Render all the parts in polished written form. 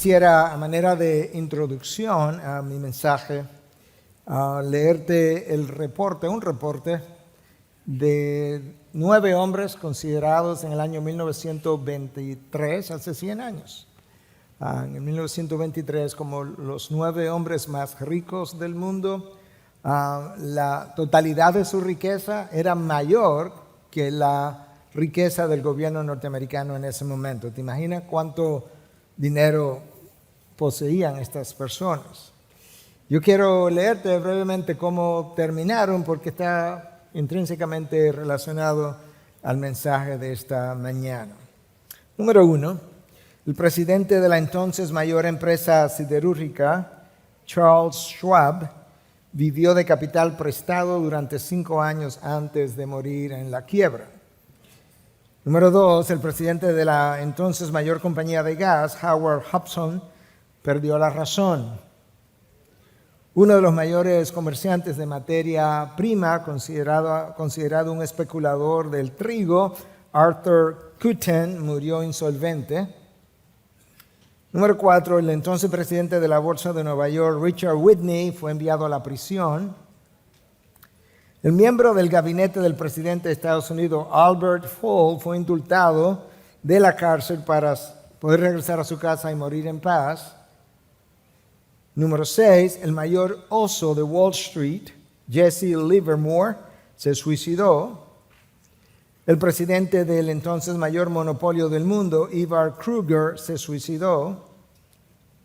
quisiera, a manera de introducción a mi mensaje, leerte un reporte de 9 hombres considerados en el año 1923, hace 100 años. En 1923, como los 9 hombres más ricos del mundo. La totalidad de su riqueza era mayor que la riqueza del gobierno norteamericano en ese momento. ¿Te imaginas cuánto dinero poseían estas personas? Yo quiero leerte brevemente cómo terminaron, porque está intrínsecamente relacionado al mensaje de esta mañana. Número 1, el presidente de la entonces mayor empresa siderúrgica, Charles Schwab, vivió de capital prestado durante 5 años antes de morir en la quiebra. Número 2, el presidente de la entonces mayor compañía de gas, Howard Hobson, perdió la razón. Uno de los mayores comerciantes de materia prima, considerado un especulador del trigo, Arthur Cutten, murió insolvente. Número 4, el entonces presidente de la Bolsa de Nueva York, Richard Whitney, fue enviado a la prisión. El miembro del gabinete del presidente de Estados Unidos, Albert Fall, fue indultado de la cárcel para poder regresar a su casa y morir en paz. Número 6, el mayor oso de Wall Street, Jesse Livermore, se suicidó. El presidente del entonces mayor monopolio del mundo, Ivar Kruger, se suicidó.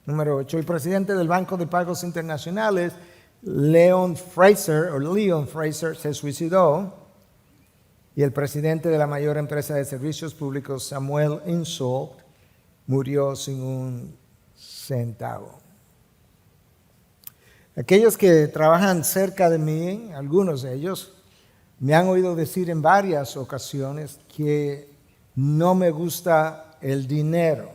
Número 8, el presidente del Banco de Pagos Internacionales, Leon Fraser, se suicidó. Y el presidente de la mayor empresa de servicios públicos, Samuel Insull, murió sin un centavo. Aquellos que trabajan cerca de mí, algunos de ellos, me han oído decir en varias ocasiones que no me gusta el dinero.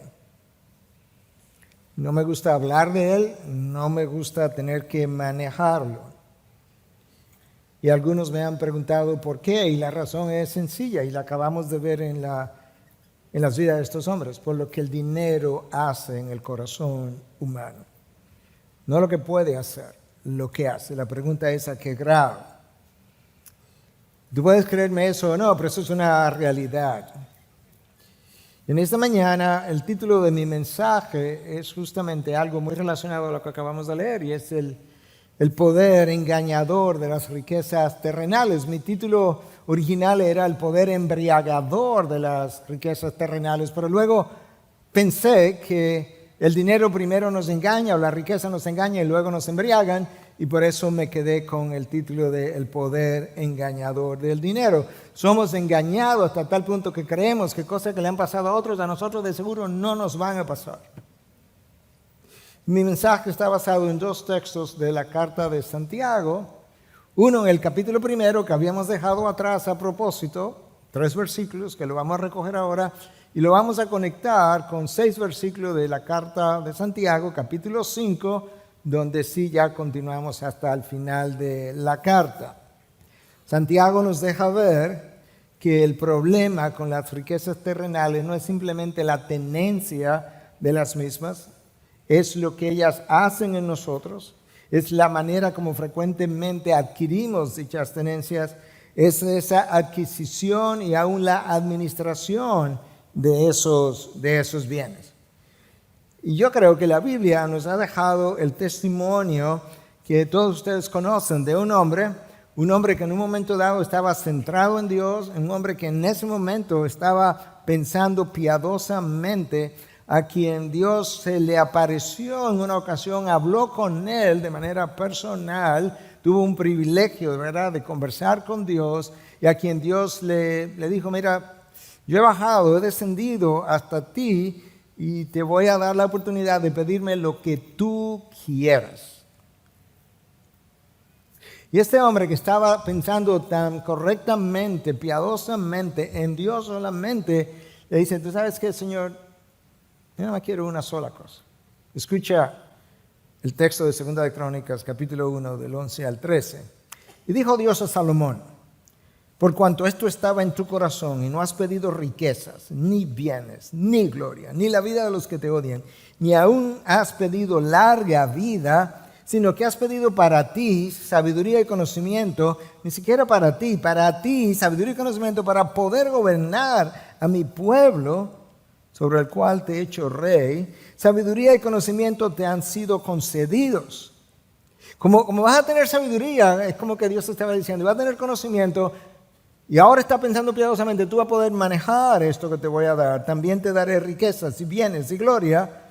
No me gusta hablar de él, no me gusta tener que manejarlo. Y algunos me han preguntado por qué, y la razón es sencilla, y la acabamos de ver en las vidas de estos hombres, por lo que el dinero hace en el corazón humano. No lo que puede hacer, lo que hace. La pregunta es ¿a qué grado? Tú puedes creerme eso o no, pero eso es una realidad. En esta mañana el título de mi mensaje es justamente algo muy relacionado a lo que acabamos de leer, y es el poder engañador de las riquezas terrenales. Mi título original era el poder embriagador de las riquezas terrenales, pero luego pensé que el dinero primero nos engaña, o la riqueza nos engaña y luego nos embriagan, y por eso me quedé con el título de El poder engañador del dinero. Somos engañados hasta tal punto que creemos que cosas que le han pasado a otros, a nosotros de seguro no nos van a pasar. Mi mensaje está basado en 2 textos de la carta de Santiago. Uno en el capítulo 1 que habíamos dejado atrás a propósito, 3 versículos que lo vamos a recoger ahora, y lo vamos a conectar con 6 versículos de la carta de Santiago, capítulo 5, donde sí ya continuamos hasta el final de la carta. Santiago nos deja ver que el problema con las riquezas terrenales no es simplemente la tenencia de las mismas, es lo que ellas hacen en nosotros, es la manera como frecuentemente adquirimos dichas tenencias, es esa adquisición y aún la administración de esos bienes. Y yo creo que la Biblia nos ha dejado el testimonio que todos ustedes conocen de un hombre que en un momento dado estaba centrado en Dios, un hombre que en ese momento estaba pensando piadosamente, a quien Dios se le apareció en una ocasión, habló con él de manera personal, tuvo un privilegio, ¿verdad?, de conversar con Dios, y a quien Dios le dijo: mira, yo he bajado, he descendido hasta ti, y te voy a dar la oportunidad de pedirme lo que tú quieras. Y este hombre que estaba pensando tan correctamente, piadosamente, en Dios solamente, le dice: ¿tú sabes qué, Señor? Yo no me quiero una sola cosa. Escucha el texto de 2 de Crónicas, capítulo 1, del 11 al 13. Y dijo Dios a Salomón: Por cuanto esto estaba en tu corazón y no has pedido riquezas, ni bienes, ni gloria, ni la vida de los que te odian, ni aún has pedido larga vida, sino que has pedido para ti sabiduría y conocimiento, ni siquiera para ti sabiduría y conocimiento para poder gobernar a mi pueblo sobre el cual te he hecho rey. Sabiduría y conocimiento te han sido concedidos. Como vas a tener sabiduría, es como que Dios estaba diciendo, y vas a tener conocimiento. Y ahora está pensando piadosamente, tú vas a poder manejar esto que te voy a dar. También te daré riquezas y bienes y gloria,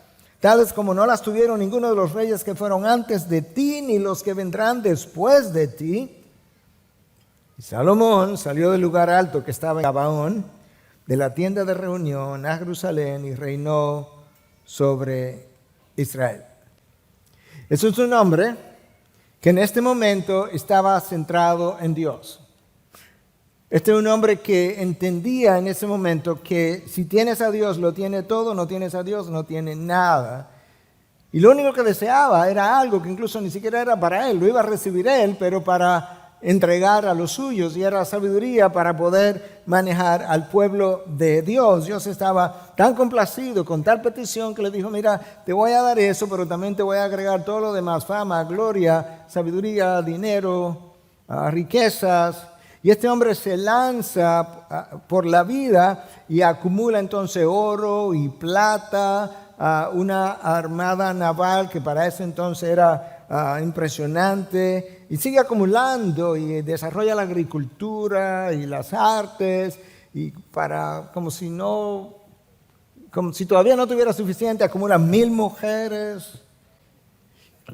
tales como no las tuvieron ninguno de los reyes que fueron antes de ti, ni los que vendrán después de ti. Y Salomón salió del lugar alto que estaba en Gabaón, de la tienda de reunión a Jerusalén, y reinó sobre Israel. Eso es un hombre que en este momento estaba centrado en Dios. Este es un hombre que entendía en ese momento que si tienes a Dios lo tiene todo, no tienes a Dios no tiene nada. Y lo único que deseaba era algo que incluso ni siquiera era para él, lo iba a recibir él, pero para entregar a los suyos, y era sabiduría para poder manejar al pueblo de Dios. Dios estaba tan complacido con tal petición que le dijo, mira, te voy a dar eso, pero también te voy a agregar todo lo demás, fama, gloria, sabiduría, dinero, riquezas. Y este hombre se lanza por la vida y acumula entonces oro y plata, una armada naval que para ese entonces era impresionante, y sigue acumulando y desarrolla la agricultura y las artes, y como si todavía no tuviera suficiente, acumula 1,000 mujeres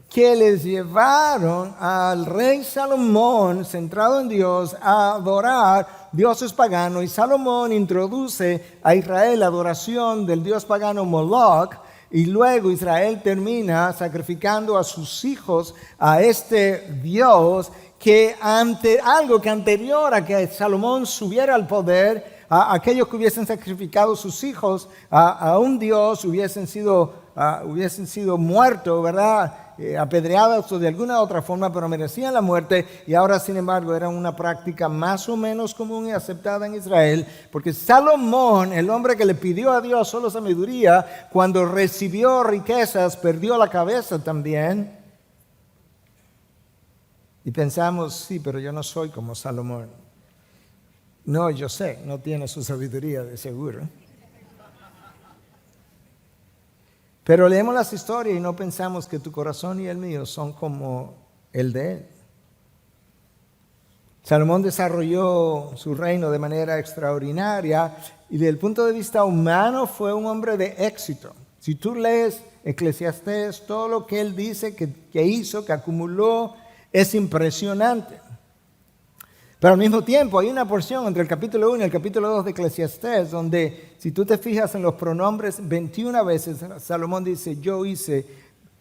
que les llevaron al rey Salomón, centrado en Dios, a adorar dioses paganos. Y Salomón introduce a Israel la adoración del dios pagano Moloch, y luego Israel termina sacrificando a sus hijos a este dios, que algo que anterior a que Salomón subiera al poder, a aquellos que hubiesen sacrificado sus hijos a un dios hubiesen sido muertos, ¿verdad? Apedreados o de alguna otra forma, pero merecían la muerte. Y ahora, sin embargo, era una práctica más o menos común y aceptada en Israel, porque Salomón, el hombre que le pidió a Dios solo sabiduría, cuando recibió riquezas, perdió la cabeza también. Y pensamos, sí, pero yo no soy como Salomón. No, yo sé, no tiene su sabiduría de seguro. Pero leemos las historias y no pensamos que tu corazón y el mío son como el de él. Salomón desarrolló su reino de manera extraordinaria, y desde el punto de vista humano fue un hombre de éxito. Si tú lees Eclesiastés, todo lo que él dice que hizo, que acumuló, es impresionante. Pero al mismo tiempo hay una porción entre el capítulo 1 y el capítulo 2 de Eclesiastés donde, si tú te fijas en los pronombres, 21 veces Salomón dice, yo hice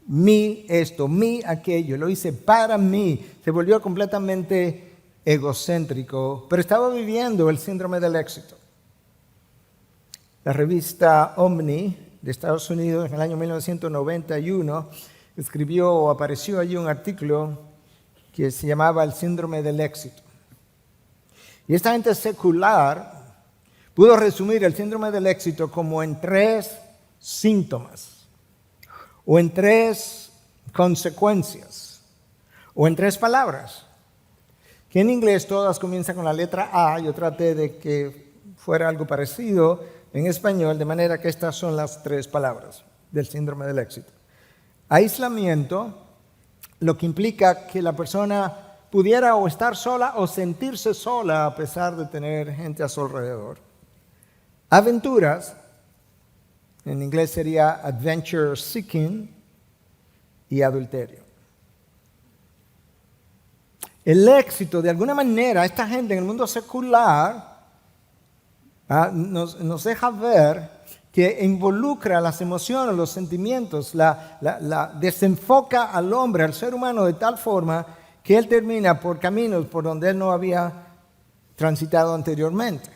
mi esto, mi aquello, lo hice para mí. Se volvió completamente egocéntrico, pero estaba viviendo el síndrome del éxito. La revista Omni de Estados Unidos en el año 1991 escribió o apareció allí un artículo que se llamaba El síndrome del éxito. Y esta gente secular pudo resumir el síndrome del éxito como en 3 síntomas, o en 3 consecuencias, o en 3 palabras, que en inglés todas comienzan con la letra A. Yo traté de que fuera algo parecido en español, de manera que estas son las 3 palabras del síndrome del éxito. Aislamiento, lo que implica que la persona pudiera o estar sola o sentirse sola a pesar de tener gente a su alrededor. Aventuras, en inglés sería adventure seeking, y adulterio. El éxito, de alguna manera, esta gente en el mundo secular nos deja ver que involucra las emociones, los sentimientos, desenfoca al hombre, al ser humano, de tal forma que él termina por caminos por donde él no había transitado anteriormente.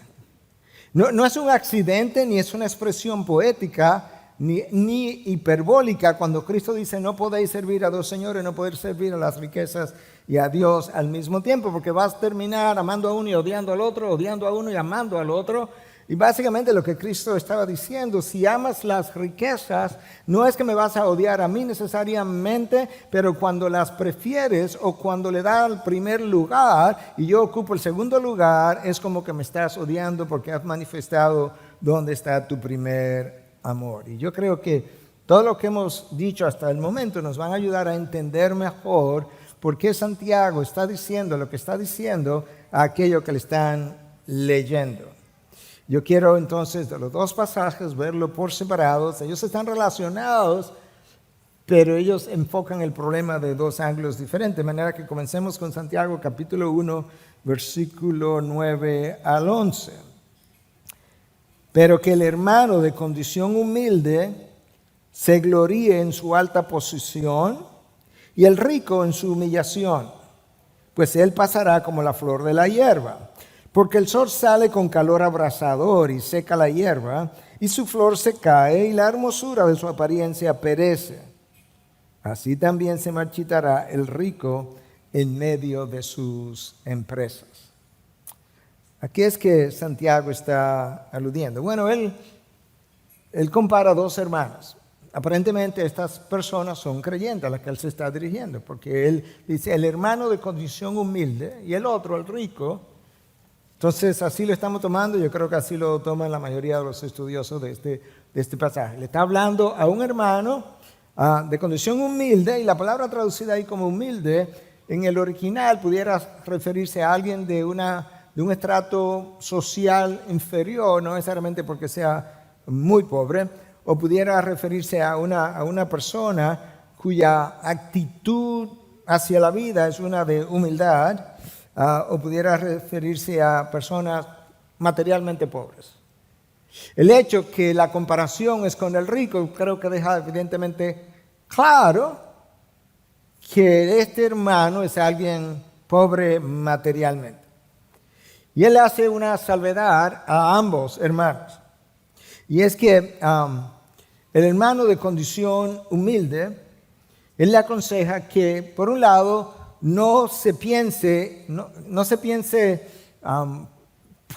No es un accidente ni es una expresión poética. ni hiperbólica cuando Cristo dice no podéis servir a dos señores, no podéis servir a las riquezas y a Dios al mismo tiempo, porque vas a terminar amando a uno y odiando al otro, odiando a uno y amando al otro. Y básicamente lo que Cristo estaba diciendo, si amas las riquezas, no es que me vas a odiar a mí necesariamente, pero cuando las prefieres o cuando le das el primer lugar y yo ocupo el segundo lugar, es como que me estás odiando porque has manifestado dónde está tu primer amor. Y yo creo que todo lo que hemos dicho hasta el momento nos van a ayudar a entender mejor por qué Santiago está diciendo lo que está diciendo a aquello que le están leyendo. Yo quiero entonces de los dos pasajes verlo por separados. Ellos están relacionados, pero ellos enfocan el problema de dos ángulos diferentes. De manera que comencemos con Santiago capítulo 1, versículo 9 al 11. Pero que el hermano de condición humilde se gloríe en su alta posición y el rico en su humillación, pues él pasará como la flor de la hierba. Porque el sol sale con calor abrasador y seca la hierba, y su flor se cae, y la hermosura de su apariencia perece. Así también se marchitará el rico en medio de sus empresas. ¿A qué es que Santiago está aludiendo? Bueno, él compara dos hermanos. Aparentemente estas personas son creyentes a las que él se está dirigiendo, porque él dice el hermano de condición humilde y el otro, el rico. Entonces así lo estamos tomando, yo creo que así lo toman la mayoría de los estudiosos de este pasaje. Le está hablando a un hermano de condición humilde, y la palabra traducida ahí como humilde, en el original pudiera referirse a alguien de un estrato social inferior, no necesariamente porque sea muy pobre, o pudiera referirse a una persona cuya actitud hacia la vida es una de humildad, o pudiera referirse a personas materialmente pobres. El hecho que la comparación es con el rico, creo que deja evidentemente claro que este hermano es alguien pobre materialmente. Y él hace una salvedad a ambos hermanos. Y es que el hermano de condición humilde, él le aconseja que, por un lado, no se piense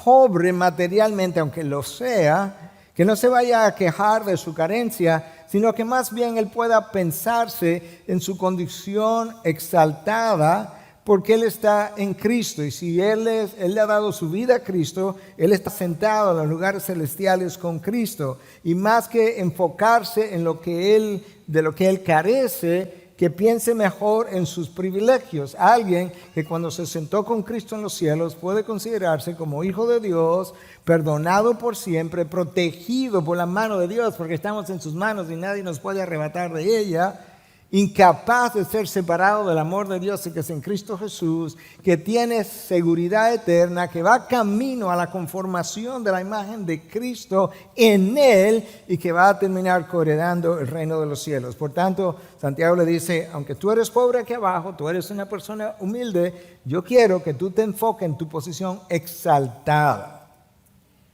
pobre materialmente, aunque lo sea, que no se vaya a quejar de su carencia, sino que más bien él pueda pensarse en su condición exaltada, porque él está en Cristo, y si él le ha dado su vida a Cristo, él está sentado en los lugares celestiales con Cristo, y más que enfocarse en de lo que él carece, que piense mejor en sus privilegios. Alguien que cuando se sentó con Cristo en los cielos puede considerarse como hijo de Dios, perdonado por siempre, protegido por la mano de Dios, porque estamos en sus manos y nadie nos puede arrebatar de ella, incapaz de ser separado del amor de Dios y que es en Cristo Jesús, que tiene seguridad eterna, que va camino a la conformación de la imagen de Cristo en él y que va a terminar coheredando el reino de los cielos. Por tanto, Santiago le dice, aunque tú eres pobre aquí abajo, tú eres una persona humilde, yo quiero que tú te enfoques en tu posición exaltada.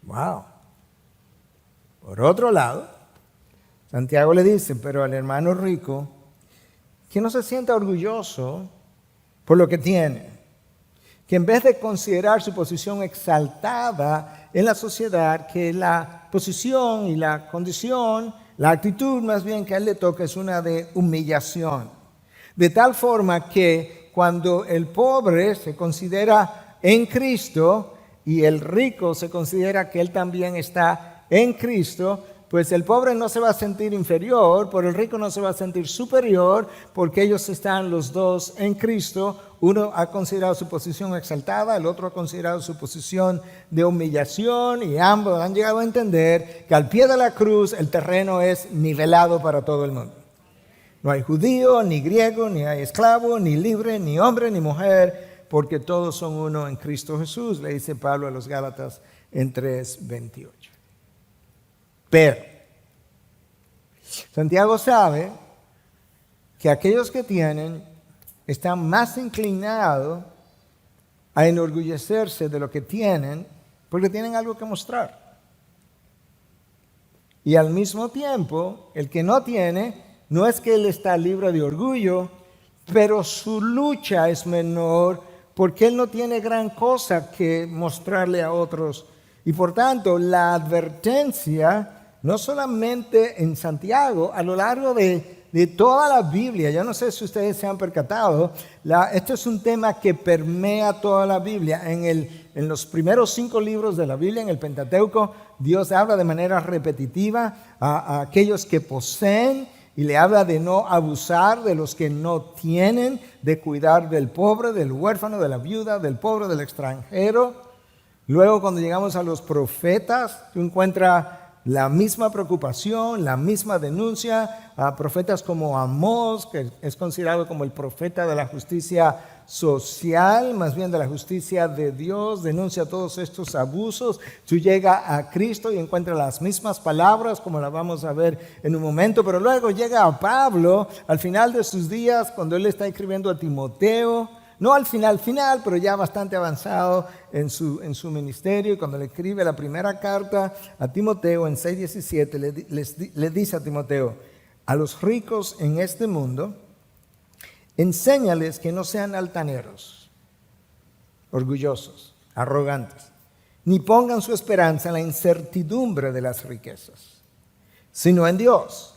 Wow. Por otro lado, Santiago le dice, pero al hermano rico, que no se sienta orgulloso por lo que tiene, que en vez de considerar su posición exaltada en la sociedad, que la posición y la condición, la actitud más bien que a él le toca es una de humillación. De tal forma que cuando el pobre se considera en Cristo y el rico se considera que él también está en Cristo, pues el pobre no se va a sentir inferior, pero el rico no se va a sentir superior, porque ellos están los dos en Cristo. Uno ha considerado su posición exaltada, el otro ha considerado su posición de humillación, y ambos han llegado a entender que al pie de la cruz el terreno es nivelado para todo el mundo. No hay judío, ni griego, ni hay esclavo, ni libre, ni hombre, ni mujer, porque todos son uno en Cristo Jesús, le dice Pablo a los Gálatas en 3:28. Pero Santiago sabe que aquellos que tienen están más inclinados a enorgullecerse de lo que tienen porque tienen algo que mostrar. Y al mismo tiempo, el que no tiene, no es que él está libre de orgullo, pero su lucha es menor porque él no tiene gran cosa que mostrarle a otros. Y por tanto, la advertencia, no solamente en Santiago, a lo largo de toda la Biblia, yo no sé si ustedes se han percatado, este es un tema que permea toda la Biblia. En los primeros 5 libros de la Biblia, en el Pentateuco, Dios habla de manera repetitiva a aquellos que poseen y le habla de no abusar de los que no tienen, de cuidar del pobre, del huérfano, de la viuda, del pobre, del extranjero. Luego, cuando llegamos a los profetas, tú encuentras la misma preocupación, la misma denuncia a profetas como Amós, que es considerado como el profeta de la justicia social, más bien de la justicia de Dios, denuncia todos estos abusos. Tú llegas a Cristo y encuentras las mismas palabras, como las vamos a ver en un momento, pero luego llega a Pablo al final de sus días, cuando él está escribiendo a Timoteo, no al final, pero ya bastante avanzado en su ministerio. Y cuando le escribe la primera carta a Timoteo en 6:17, le dice a Timoteo: a los ricos en este mundo, enséñales que no sean altaneros, orgullosos, arrogantes, ni pongan su esperanza en la incertidumbre de las riquezas, sino en Dios,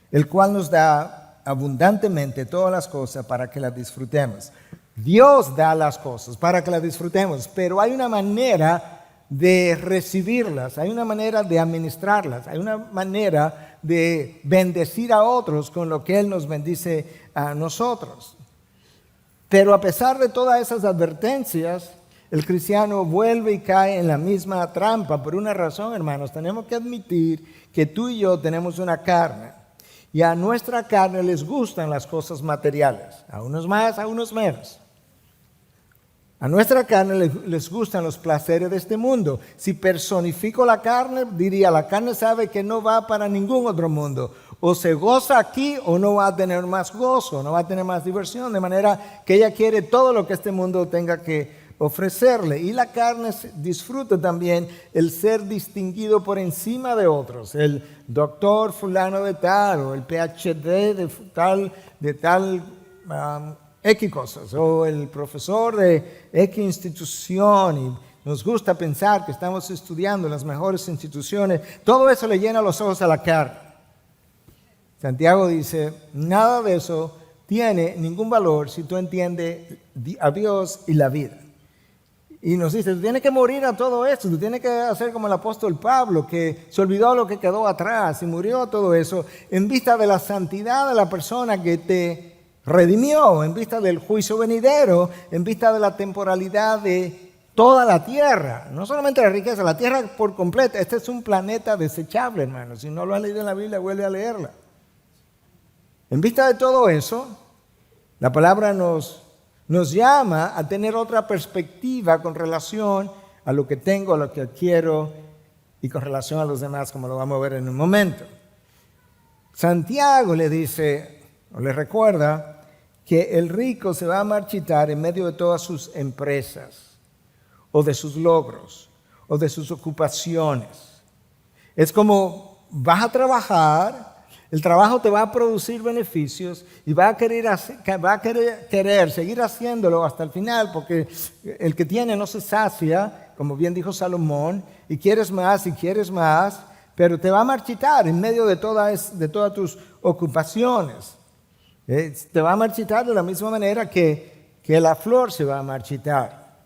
el cual nos da abundantemente todas las cosas para que las disfrutemos. Dios da las cosas para que las disfrutemos, pero hay una manera de recibirlas, hay una manera de administrarlas, hay una manera de bendecir a otros con lo que Él nos bendice a nosotros. Pero a pesar de todas esas advertencias, el cristiano vuelve y cae en la misma trampa por una razón, hermanos. Tenemos que admitir que tú y yo tenemos una carne, y a nuestra carne les gustan las cosas materiales, a unos más, a unos menos. A nuestra carne les gustan los placeres de este mundo. Si personifico la carne, diría: la carne sabe que no va para ningún otro mundo. O se goza aquí o no va a tener más gozo, no va a tener más diversión. De manera que ella quiere todo lo que este mundo tenga que ofrecerle. Y la carne disfruta también el ser distinguido por encima de otros. El doctor fulano de tal, o el PhD de tal X cosas, o el profesor de X institución, y nos gusta pensar que estamos estudiando en las mejores instituciones. Todo eso le llena los ojos a la carne. Santiago dice: nada de eso tiene ningún valor si tú entiendes a Dios y la vida. Y nos dice: tú tienes que morir a todo esto, tú tienes que hacer como el apóstol Pablo, que se olvidó lo que quedó atrás y murió a todo eso en vista de la santidad de la persona que te redimió, en vista del juicio venidero, en vista de la temporalidad de toda la tierra, no solamente la riqueza, la tierra por completa. Este es un planeta desechable, hermano. Si no lo has leído en la Biblia, vuelve a leerla. En vista de todo eso, la palabra nos llama a tener otra perspectiva con relación a lo que tengo, a lo que quiero, y con relación a los demás, como lo vamos a ver en un momento. Santiago le dice, o le recuerda, que el rico se va a marchitar en medio de todas sus empresas, o de sus logros, o de sus ocupaciones. Es como vas a trabajar, el trabajo te va a producir beneficios y va a querer seguir haciéndolo hasta el final, porque el que tiene no se sacia, como bien dijo Salomón, y quieres más y quieres más, pero te va a marchitar en medio de todas tus ocupaciones. Te va a marchitar de la misma manera que la flor se va a marchitar.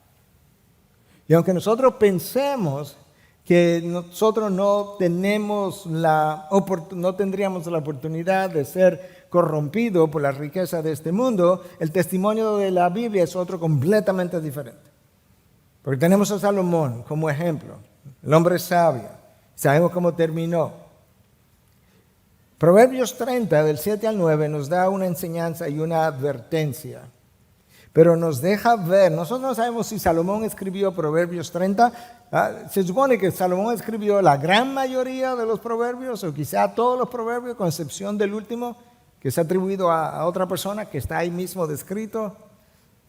Y aunque nosotros pensemos que nosotros no tendríamos la oportunidad de ser corrompidos por la riqueza de este mundo, el testimonio de la Biblia es otro completamente diferente. Porque tenemos a Salomón como ejemplo, el hombre sabio, sabemos cómo terminó. Proverbios 30, del 7 al 9, nos da una enseñanza y una advertencia, pero nos deja ver. Nosotros no sabemos si Salomón escribió Proverbios 30. Se supone que Salomón escribió la gran mayoría de los proverbios, o quizá todos los proverbios, con excepción del último, que es atribuido a otra persona que está ahí mismo descrito.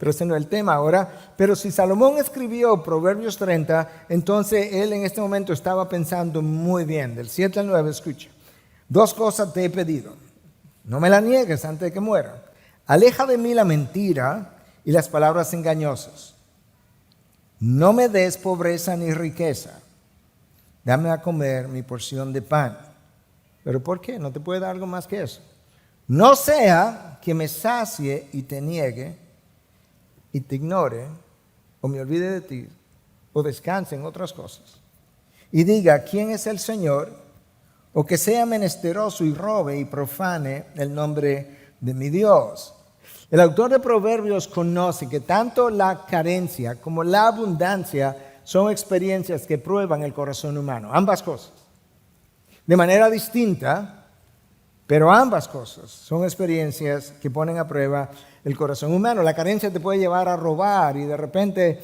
pero ese no es el tema ahora. Pero si Salomón escribió Proverbios 30, entonces él en este momento estaba pensando muy bien. Del 7 al 9, escucha. 2 cosas te he pedido. No me las niegues antes de que muera. Aleja de mí la mentira y las palabras engañosas. No me des pobreza ni riqueza. Dame a comer mi porción de pan. ¿Pero por qué? ¿No te puede dar algo más que eso? No sea que me sacie y te niegue y te ignore o me olvide de ti o descanse en otras cosas y diga quién es el Señor, o que sea menesteroso y robe y profane el nombre de mi Dios. El autor de Proverbios conoce que tanto la carencia como la abundancia son experiencias que prueban el corazón humano, ambas cosas. De manera distinta, pero ambas cosas son experiencias que ponen a prueba el corazón humano. La carencia te puede llevar a robar y de repente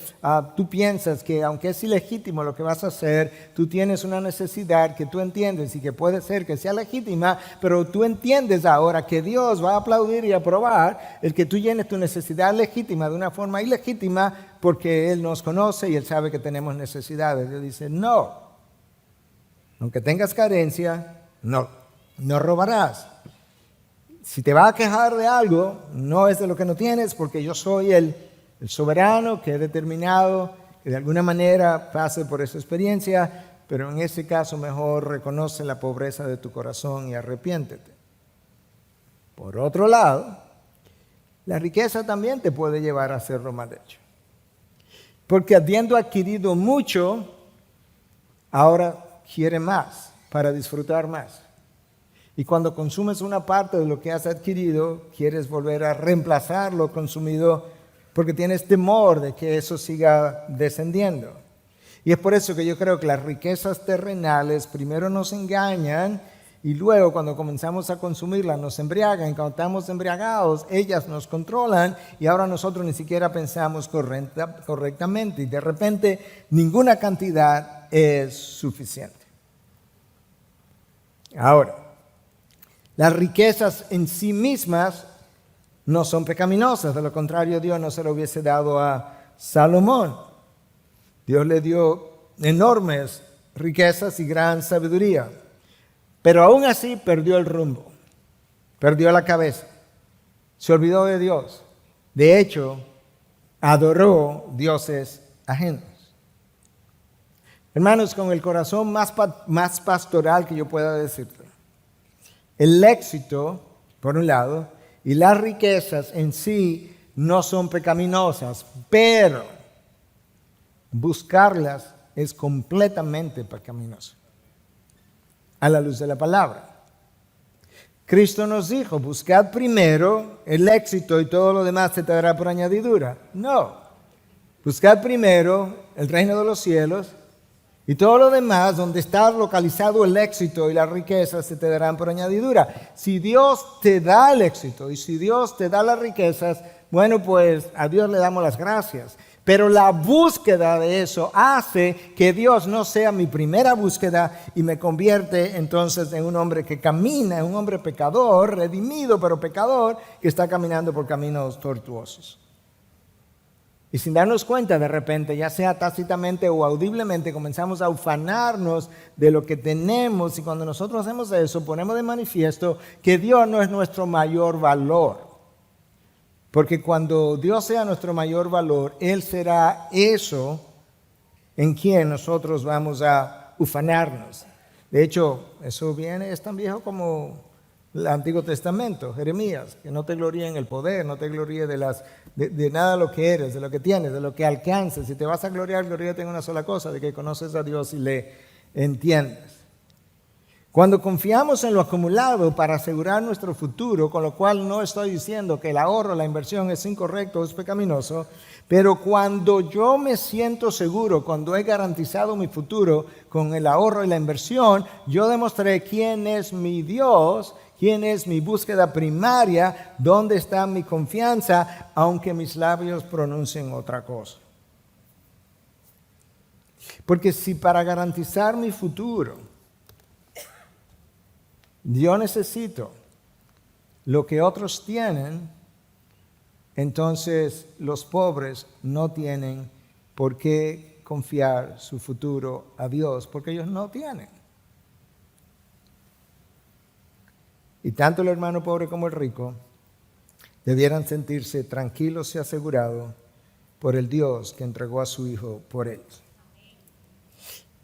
tú piensas que aunque es ilegítimo lo que vas a hacer, tú tienes una necesidad que tú entiendes y que puede ser que sea legítima, pero tú entiendes ahora que Dios va a aplaudir y aprobar el que tú llenes tu necesidad legítima de una forma ilegítima porque Él nos conoce y Él sabe que tenemos necesidades. Él dice, no, aunque tengas carencia, no robarás. Si te vas a quejar de algo, no es de lo que no tienes, porque yo soy el soberano que he determinado que de alguna manera pase por esa experiencia, pero en ese caso mejor reconoce la pobreza de tu corazón y arrepiéntete. Por otro lado, la riqueza también te puede llevar a hacerlo mal hecho. Porque habiendo adquirido mucho, ahora quiere más para disfrutar más. Y cuando consumes una parte de lo que has adquirido, quieres volver a reemplazar lo consumido porque tienes temor de que eso siga descendiendo. Y es por eso que yo creo que las riquezas terrenales primero nos engañan y luego cuando comenzamos a consumirlas nos embriagan. Y cuando estamos embriagados, ellas nos controlan y ahora nosotros ni siquiera pensamos correctamente. Y de repente ninguna cantidad es suficiente. Ahora, las riquezas en sí mismas no son pecaminosas, de lo contrario Dios no se lo hubiese dado a Salomón. Dios le dio enormes riquezas y gran sabiduría, pero aún así perdió el rumbo, perdió la cabeza, se olvidó de Dios. De hecho, adoró dioses ajenos. Hermanos, con el corazón más pastoral que yo pueda decirte, el éxito, por un lado, y las riquezas en sí no son pecaminosas, pero buscarlas es completamente pecaminoso a la luz de la palabra. Cristo nos dijo, buscad primero el éxito y todo lo demás se te dará por añadidura. No, buscad primero el reino de los cielos y todo lo demás, donde está localizado el éxito y las riquezas, se te darán por añadidura. Si Dios te da el éxito y si Dios te da las riquezas, bueno, pues a Dios le damos las gracias. Pero la búsqueda de eso hace que Dios no sea mi primera búsqueda y me convierte entonces en un hombre que camina, en un hombre pecador, redimido pero pecador, que está caminando por caminos tortuosos. Y sin darnos cuenta, de repente, ya sea tácitamente o audiblemente, comenzamos a ufanarnos de lo que tenemos. Y cuando nosotros hacemos eso, ponemos de manifiesto que Dios no es nuestro mayor valor. Porque cuando Dios sea nuestro mayor valor, Él será eso en quien nosotros vamos a ufanarnos. De hecho, eso es tan viejo como el Antiguo Testamento, Jeremías, que no te gloríes en el poder, no te gloríes de nada de lo que eres, de lo que tienes, de lo que alcances. Si te vas a gloriar, gloríate en una sola cosa, de que conoces a Dios y le entiendes. Cuando confiamos en lo acumulado para asegurar nuestro futuro, con lo cual no estoy diciendo que el ahorro, la inversión es incorrecto, es pecaminoso, pero cuando yo me siento seguro, cuando he garantizado mi futuro con el ahorro y la inversión, yo demostré quién es mi Dios, quién es mi búsqueda primaria, dónde está mi confianza, aunque mis labios pronuncien otra cosa. Porque si para garantizar mi futuro yo necesito lo que otros tienen, entonces los pobres no tienen por qué confiar su futuro a Dios, porque ellos no tienen. Y tanto el hermano pobre como el rico debieran sentirse tranquilos y asegurados por el Dios que entregó a su Hijo por ellos.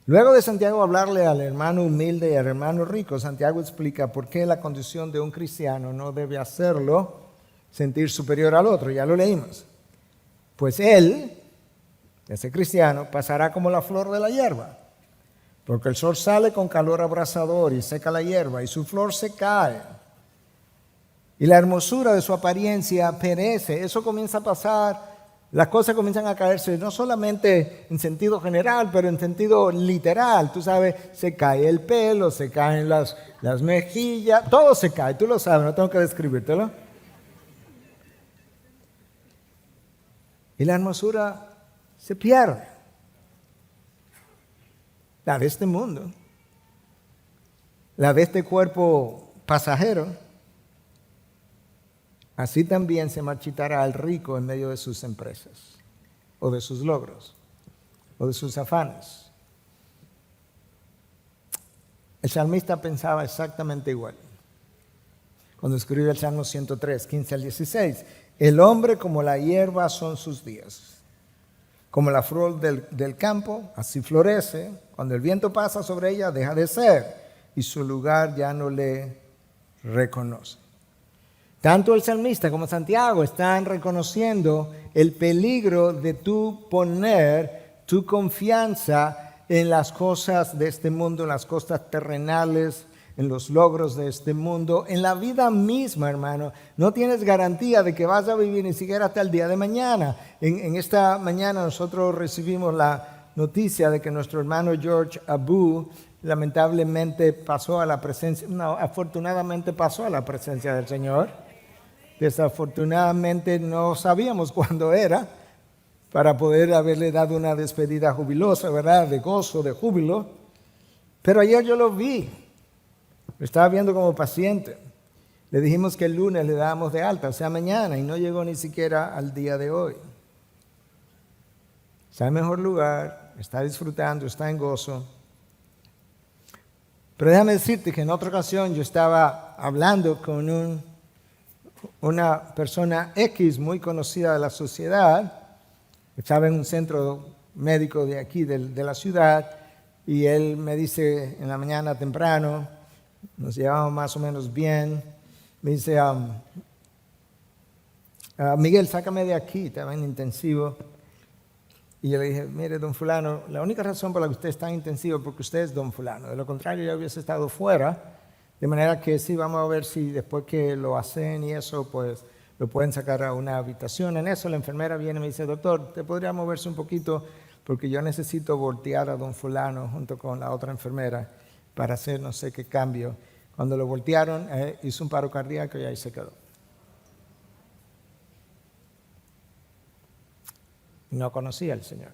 Luego de Santiago hablarle al hermano humilde y al hermano rico, Santiago explica por qué la condición de un cristiano no debe hacerlo sentir superior al otro. Ya lo leímos. Pues él, ese cristiano, pasará como la flor de la hierba, porque el sol sale con calor abrasador y seca la hierba y su flor se cae. Y la hermosura de su apariencia perece. Eso comienza a pasar. Las cosas comienzan a caerse no solamente en sentido general, pero en sentido literal. Tú sabes, se cae el pelo, se caen las mejillas, todo se cae. Tú lo sabes, no tengo que describírtelo. Y la hermosura se pierde. La de este mundo, la de este cuerpo pasajero. Así también se marchitará el rico en medio de sus empresas, o de sus logros, o de sus afanes. El salmista pensaba exactamente igual. Cuando escribe el Salmo 103, 15 al 16, el hombre como la hierba son sus días, como la flor del campo, así florece. Cuando el viento pasa sobre ella, deja de ser, y su lugar ya no le reconoce. Tanto el salmista como Santiago están reconociendo el peligro de tú poner tu confianza en las cosas de este mundo, en las cosas terrenales, en los logros de este mundo, en la vida misma, hermano. No tienes garantía de que vas a vivir ni siquiera hasta el día de mañana. En esta mañana nosotros recibimos la noticia de que nuestro hermano George Abu lamentablemente pasó a la presencia, no, afortunadamente pasó a la presencia del Señor. Desafortunadamente no sabíamos cuándo era para poder haberle dado una despedida jubilosa, ¿verdad? De gozo, de júbilo. Pero ayer yo lo vi. Lo estaba viendo como paciente. Le dijimos que el lunes le dábamos de alta, o sea, mañana, y no llegó ni siquiera al día de hoy. Está en mejor lugar, está disfrutando, está en gozo. Pero déjame decirte que en otra ocasión yo estaba hablando con una persona X muy conocida de la sociedad, estaba en un centro médico de aquí, de la ciudad, y él me dice en la mañana temprano, nos llevamos más o menos bien, me dice, Miguel, sácame de aquí, estaba en intensivo. Y yo le dije, mire, don fulano, la única razón por la que usted está en intensivo es porque usted es don fulano, de lo contrario yo hubiese estado fuera. De manera que sí, vamos a ver si después que lo hacen y eso, pues lo pueden sacar a una habitación. En eso la enfermera viene y me dice, doctor, ¿te podría moverse un poquito? Porque yo necesito voltear a don fulano junto con la otra enfermera para hacer no sé qué cambio. Cuando lo voltearon, hizo un paro cardíaco y ahí se quedó. No conocía al Señor.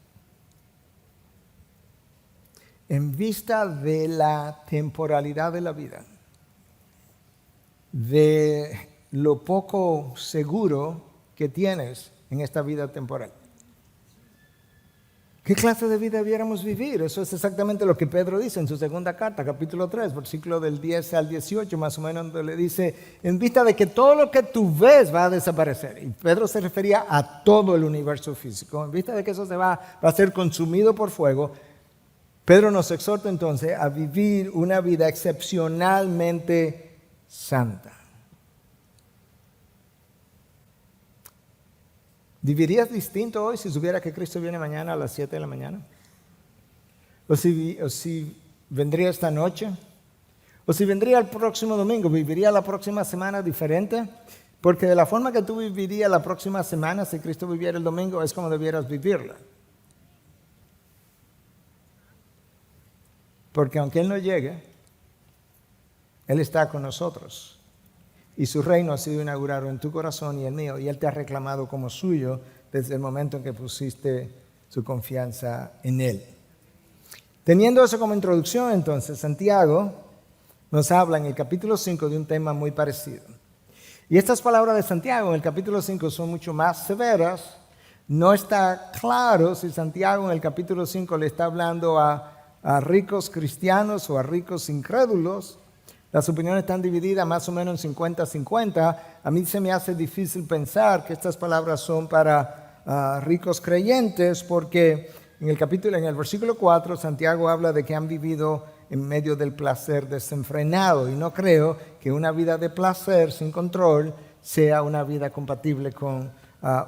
En vista de la temporalidad de la vida, de lo poco seguro que tienes en esta vida temporal. ¿Qué clase de vida debiéramos vivir? Eso es exactamente lo que Pedro dice en su segunda carta, capítulo 3, versículo del 10 al 18, más o menos, donde le dice, en vista de que todo lo que tú ves va a desaparecer. Y Pedro se refería a todo el universo físico. En vista de que eso va a ser consumido por fuego, Pedro nos exhorta entonces a vivir una vida excepcionalmente santa. ¿Vivirías distinto hoy si supiera que Cristo viene mañana a las 7 de la mañana? ¿O si vendría esta noche? ¿O si vendría el próximo domingo? ¿Viviría la próxima semana diferente? Porque de la forma que tú vivirías la próxima semana, si Cristo viviera el domingo, es como debieras vivirla. Porque aunque Él no llegue, Él está con nosotros. Y su reino ha sido inaugurado en tu corazón y el mío. Y Él te ha reclamado como suyo desde el momento en que pusiste su confianza en Él. Teniendo eso como introducción, entonces, Santiago nos habla en el capítulo 5 de un tema muy parecido. Y estas palabras de Santiago en el capítulo 5 son mucho más severas. No está claro si Santiago en el capítulo 5 le está hablando a ricos cristianos o a ricos incrédulos. Las opiniones están divididas más o menos en 50-50. A mí se me hace difícil pensar que estas palabras son para ricos creyentes, porque en el versículo 4, Santiago habla de que han vivido en medio del placer desenfrenado. Y no creo que una vida de placer sin control sea una vida compatible con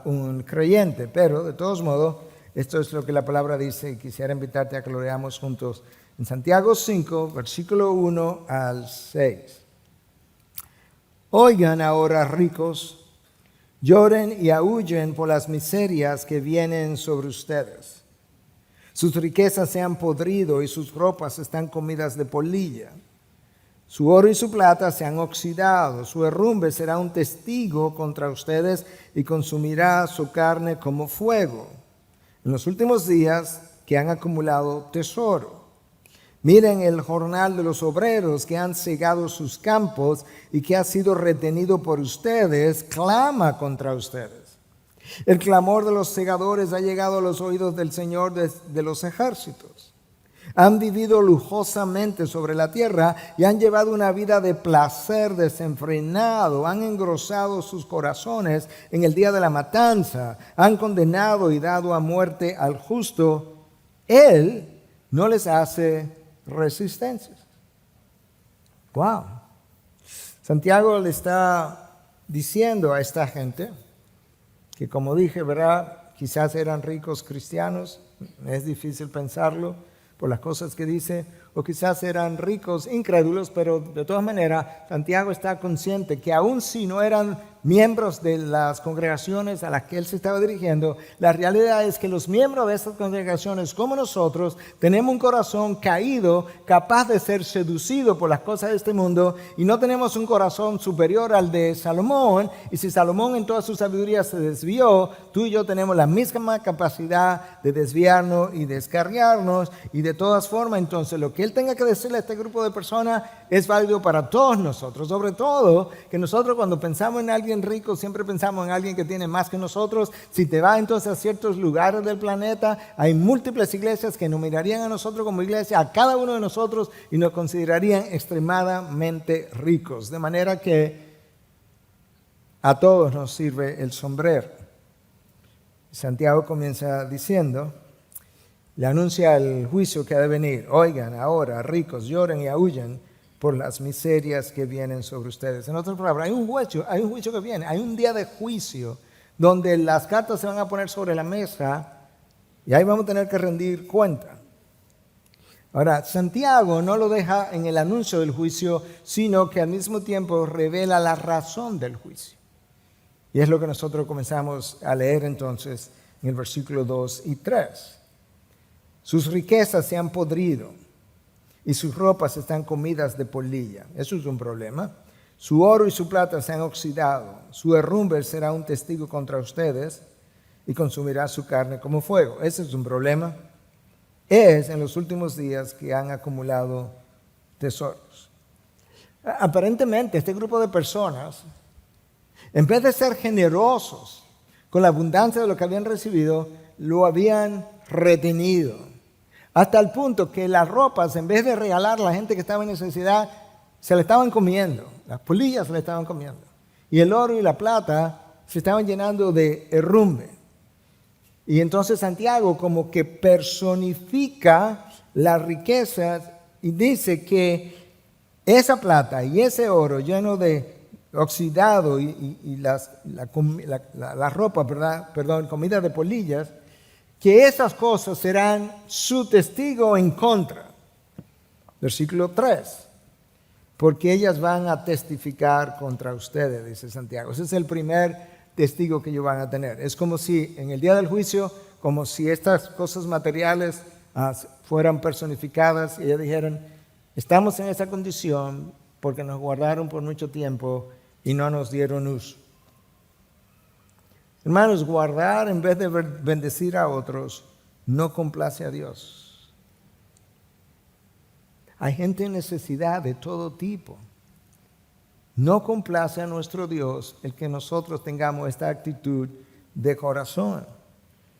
un creyente. Pero, de todos modos, esto es lo que la palabra dice y quisiera invitarte a que lo leamos juntos. En Santiago 5, versículo 1 al 6. Oigan ahora, ricos, lloren y aúllen por las miserias que vienen sobre ustedes. Sus riquezas se han podrido y sus ropas están comidas de polilla. Su oro y su plata se han oxidado. Su herrumbre será un testigo contra ustedes y consumirá su carne como fuego. En los últimos días que han acumulado tesoro. Miren el jornal de los obreros que han cegado sus campos y que ha sido retenido por ustedes, clama contra ustedes. El clamor de los segadores ha llegado a los oídos del Señor de los ejércitos. Han vivido lujosamente sobre la tierra y han llevado una vida de placer desenfrenado. Han engrosado sus corazones en el día de la matanza. Han condenado y dado a muerte al justo. Él no les hace resistencias. Wow. Santiago le está diciendo a esta gente que, como dije, ¿verdad? Quizás eran ricos cristianos, es difícil pensarlo por las cosas que dice, o quizás eran ricos incrédulos, pero de todas maneras Santiago está consciente que aun si no eran miembros de las congregaciones a las que él se estaba dirigiendo, la realidad es que los miembros de estas congregaciones, como nosotros, tenemos un corazón caído, capaz de ser seducido por las cosas de este mundo, y no tenemos un corazón superior al de Salomón. Y si Salomón en toda su sabiduría se desvió, tú y yo tenemos la misma capacidad de desviarnos y descarriarnos. Y de todas formas, entonces, lo que él tenga que decirle a este grupo de personas es válido para todos nosotros. Sobre todo que nosotros, cuando pensamos en alguien rico, siempre pensamos en alguien que tiene más que nosotros. Si te vas entonces a ciertos lugares del planeta, hay múltiples iglesias que nos mirarían a nosotros como iglesia, a cada uno de nosotros, y nos considerarían extremadamente ricos. De manera que a todos nos sirve el sombrero. Santiago comienza diciendo, le anuncia el juicio que ha de venir. Oigan ahora, ricos, lloren y aúllen por las miserias que vienen sobre ustedes. En otras palabras, hay un juicio que viene, hay un día de juicio donde las cartas se van a poner sobre la mesa y ahí vamos a tener que rendir cuenta. Ahora, Santiago no lo deja en el anuncio del juicio, sino que al mismo tiempo revela la razón del juicio. Y es lo que nosotros comenzamos a leer entonces en el versículo 2 y 3. Sus riquezas se han podrido y sus ropas están comidas de polilla. Eso es un problema. Su oro y su plata se han oxidado. Su herrumbre será un testigo contra ustedes y consumirá su carne como fuego. Ese es un problema. Es en los últimos días que han acumulado tesoros. Aparentemente, este grupo de personas, en vez de ser generosos con la abundancia de lo que habían recibido, lo habían retenido. Hasta el punto que las ropas, en vez de regalar a la gente que estaba en necesidad, se le estaban comiendo. Las polillas se le estaban comiendo. Y el oro y la plata se estaban llenando de herrumbre. Y entonces Santiago como que personifica las riquezas y dice que esa plata y ese oro lleno de oxidado y la ropa, comida de polillas, que esas cosas serán su testigo en contra. Versículo 3. Porque ellas van a testificar contra ustedes, dice Santiago. Ese es el primer testigo que ellos van a tener. Es como si en el día del juicio, como si estas cosas materiales fueran personificadas y ellas dijeran, estamos en esa condición porque nos guardaron por mucho tiempo y no nos dieron uso. Hermanos, guardar en vez de bendecir a otros no complace a Dios. Hay gente en necesidad de todo tipo. No complace a nuestro Dios el que nosotros tengamos esta actitud de corazón.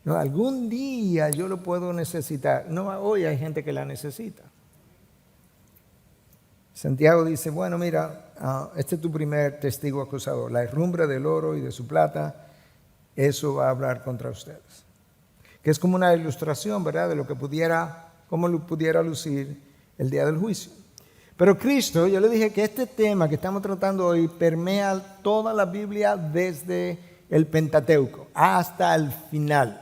No, algún día yo lo puedo necesitar. No, hoy hay gente que la necesita. Santiago dice, bueno, mira, este es tu primer testigo acusador. La herrumbre del oro y de su plata, eso va a hablar contra ustedes. Que es como una ilustración, ¿verdad?, de lo que cómo pudiera lucir el día del juicio. Pero Cristo, yo le dije que este tema que estamos tratando hoy permea toda la Biblia desde el Pentateuco hasta el final.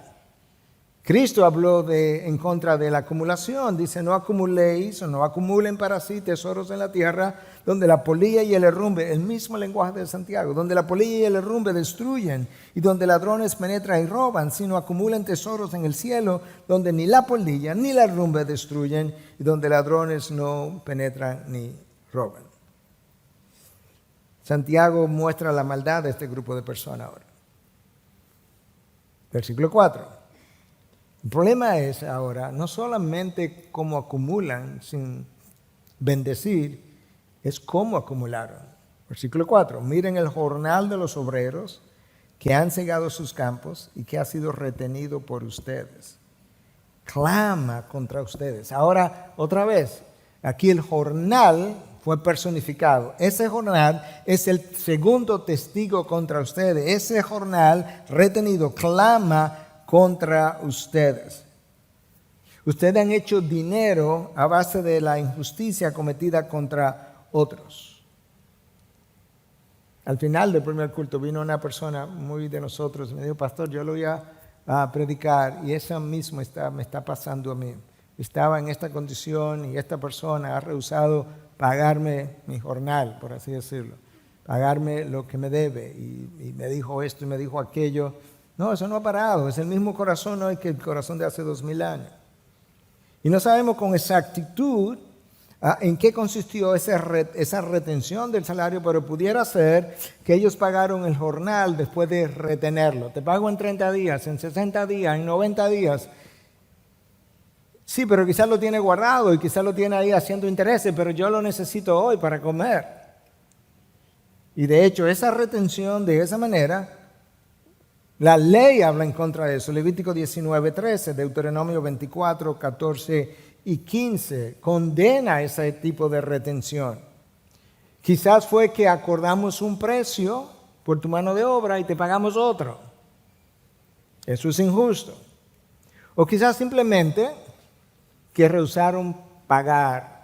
Cristo habló en contra de la acumulación. Dice, no acumuléis o no acumulen para sí tesoros en la tierra donde la polilla y el herrumbre, el mismo lenguaje de Santiago, donde la polilla y el herrumbre destruyen y donde ladrones penetran y roban, sino acumulen tesoros en el cielo donde ni la polilla ni la herrumbre destruyen y donde ladrones no penetran ni roban. Santiago muestra la maldad de este grupo de personas ahora. Versículo 4. El problema es ahora no solamente cómo acumulan sin bendecir, es cómo acumularon. Versículo 4. Miren el jornal de los obreros que han cegado sus campos y que ha sido retenido por ustedes. Clama contra ustedes. Ahora, otra vez, aquí el jornal fue personificado. Ese jornal es el segundo testigo contra ustedes. Ese jornal retenido clama contra ustedes. Ustedes han hecho dinero a base de la injusticia cometida contra otros. Al final del primer culto vino una persona muy de nosotros y me dijo, pastor, yo lo voy a predicar y eso mismo me está pasando a mí. Estaba en esta condición y esta persona ha rehusado pagarme mi jornal, por así decirlo, pagarme lo que me debe y me dijo esto y me dijo aquello. No, eso no ha parado, es el mismo corazón hoy que el corazón de hace 2000 años. Y no sabemos con exactitud en qué consistió esa retención del salario, pero pudiera ser que ellos pagaron el jornal después de retenerlo. Te pago en 30 días, en 60 días, en 90 días. Sí, pero quizás lo tiene guardado y quizás lo tiene ahí haciendo intereses, pero yo lo necesito hoy para comer. Y de hecho, esa retención de esa manera, la ley habla en contra de eso. Levítico 19:13, Deuteronomio 24, 14 y 15 condena ese tipo de retención. Quizás fue que acordamos un precio por tu mano de obra y te pagamos otro. Eso es injusto. O quizás simplemente que rehusaron pagar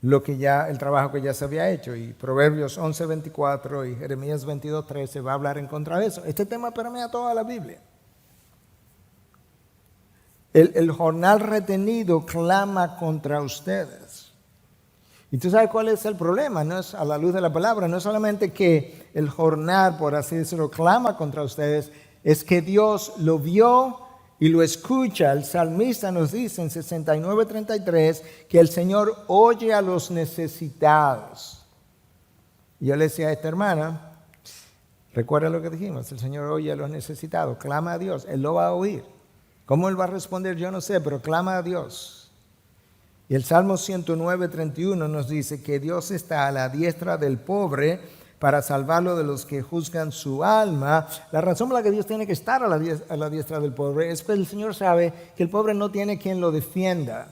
el trabajo que ya se había hecho. Y Proverbios 11:24 y Jeremías 22:13 va a hablar en contra de eso. Este tema permea toda la Biblia. El jornal retenido clama contra ustedes. Y tú sabes cuál es el problema, no es a la luz de la palabra, no es solamente que el jornal, por así decirlo, clama contra ustedes, es que Dios lo vio y lo escucha. El salmista nos dice en 69:33 que el Señor oye a los necesitados. Y yo le decía a esta hermana, recuerda lo que dijimos, el Señor oye a los necesitados, clama a Dios, Él lo va a oír. ¿Cómo Él va a responder? Yo no sé, pero clama a Dios. Y el Salmo 109:31 nos dice que Dios está a la diestra del pobre para salvarlo de los que juzgan su alma. La razón por la que Dios tiene que estar a la diestra del pobre es que el Señor sabe que el pobre no tiene quien lo defienda.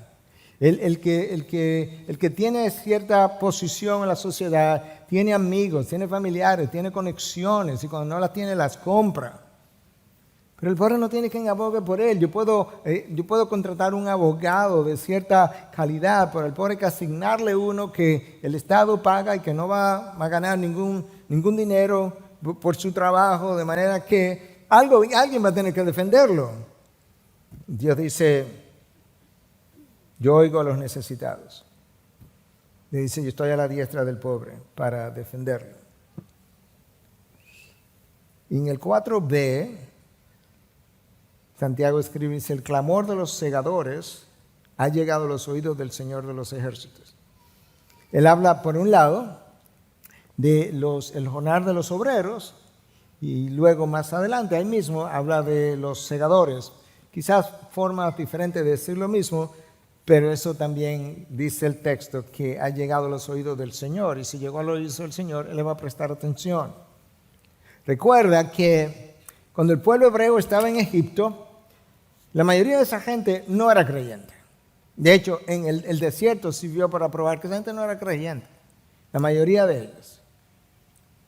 El que tiene cierta posición en la sociedad, tiene amigos, tiene familiares, tiene conexiones y cuando no las tiene las compra. Pero el pobre no tiene quien abogue por él. Yo puedo contratar un abogado de cierta calidad, pero el pobre hay que asignarle uno que el Estado paga y que no va a ganar ningún dinero por su trabajo, de manera que alguien va a tener que defenderlo. Dios dice, yo oigo a los necesitados. Le dice, yo estoy a la diestra del pobre para defenderlo. Y en el 4b, Santiago escribe, dice, el clamor de los segadores ha llegado a los oídos del Señor de los ejércitos. Él habla, por un lado, de el jornal de los obreros y luego más adelante, ahí mismo, habla de los segadores. Quizás formas diferentes de decir lo mismo, Pero eso también dice el texto que ha llegado a los oídos del Señor. Y si llegó a los oídos del Señor, Él le va a prestar atención. Recuerda que cuando el pueblo hebreo estaba en Egipto, la mayoría de esa gente no era creyente. De hecho, en el desierto sirvió para probar que esa gente no era creyente. La mayoría de ellos.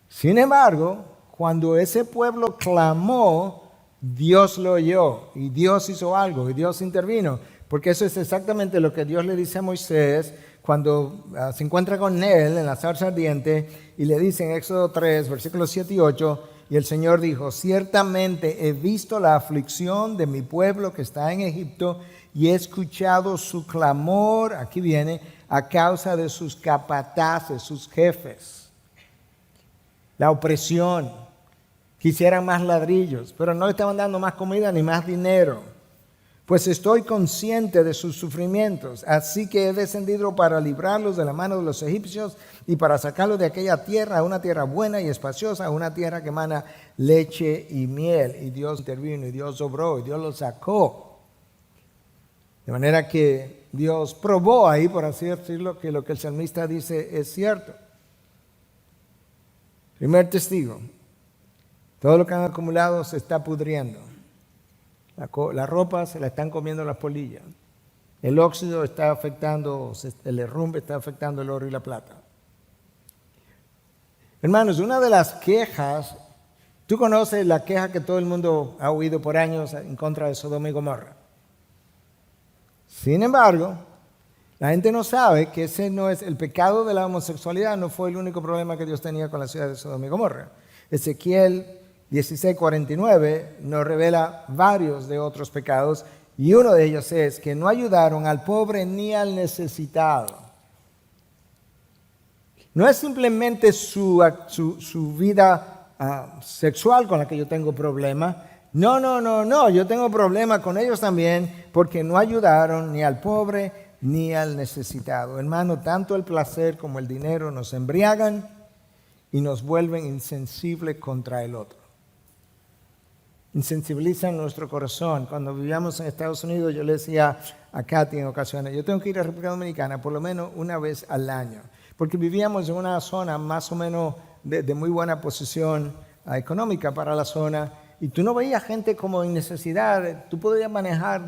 Sin embargo, cuando ese pueblo clamó, Dios lo oyó y Dios hizo algo y Dios intervino. Porque eso es exactamente lo que Dios le dice a Moisés cuando se encuentra con él en la zarza ardiente y le dice en Éxodo 3, versículos 7 y 8, y el Señor dijo: ciertamente he visto la aflicción de mi pueblo que está en Egipto y he escuchado su clamor, aquí viene, a causa de sus capataces, sus jefes, la opresión, quisieran más ladrillos, pero no le estaban dando más comida ni más dinero. Pues estoy consciente de sus sufrimientos, así que he descendido para librarlos de la mano de los egipcios y para sacarlos de aquella tierra a una tierra buena y espaciosa, a una tierra que emana leche y miel. Y Dios intervino y Dios obró y Dios los sacó. De manera que Dios probó ahí, por así decirlo, que lo que el salmista dice es cierto. Primer testigo: todo lo que han acumulado se está pudriendo. La ropa se la están comiendo las polillas. El óxido está afectando, el herrumbre está afectando el oro y la plata. Hermanos, una de las quejas, tú conoces la queja que todo el mundo ha oído por años en contra de Sodoma y Gomorra. Sin embargo, la gente no sabe que ese no es el pecado de la homosexualidad, no fue el único problema que Dios tenía con la ciudad de Sodoma y Gomorra. Ezequiel 16:49 nos revela varios de otros pecados y uno de ellos es que no ayudaron al pobre ni al necesitado. No es simplemente su vida sexual con la que yo tengo problema. No, yo tengo problema con ellos también porque no ayudaron ni al pobre ni al necesitado. Hermano, tanto el placer como el dinero nos embriagan y nos vuelven insensibles contra el otro. Insensibilizan nuestro corazón. Cuando vivíamos en Estados Unidos, yo le decía a Katy en ocasiones: yo tengo que ir a República Dominicana por lo menos una vez al año, porque vivíamos en una zona más o menos de muy buena posición económica para la zona, y tú no veías gente como en necesidad. Tú podías manejar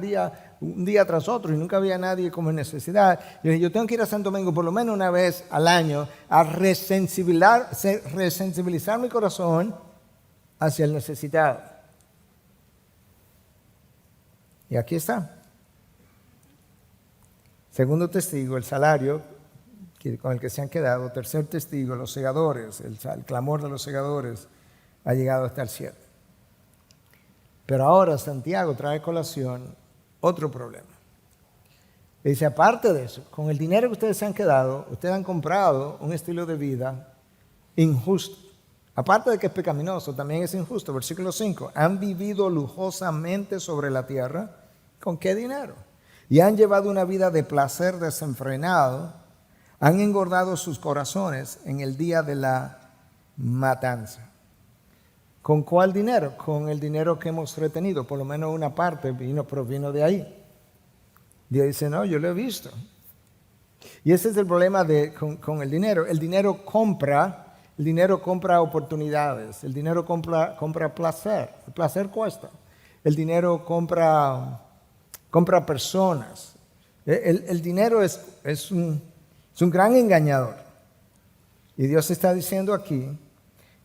un día tras otro y nunca había nadie como en necesidad. Yo dije: yo tengo que ir a Santo Domingo por lo menos una vez al año a resensibilizar mi corazón hacia el necesitado. Y aquí está. Segundo testigo, el salario con el que se han quedado. Tercer testigo, los segadores, el clamor de los segadores ha llegado hasta el cielo. Pero ahora Santiago trae a colación otro problema. Dice: aparte de eso, con el dinero que ustedes se han quedado, ustedes han comprado un estilo de vida injusto. Aparte de que es pecaminoso, también es injusto. Versículo 5. Han vivido lujosamente sobre la tierra. ¿Con qué dinero? Y han llevado una vida de placer desenfrenado. Han engordado sus corazones en el día de la matanza. ¿Con cuál dinero? Con el dinero que hemos retenido. Por lo menos una parte provino de ahí. Dios dice: no, yo lo he visto. Y ese es el problema con el dinero. El dinero compra oportunidades. El dinero compra placer. El placer cuesta. El dinero compra personas. El dinero es un gran engañador. Y Dios está diciendo aquí: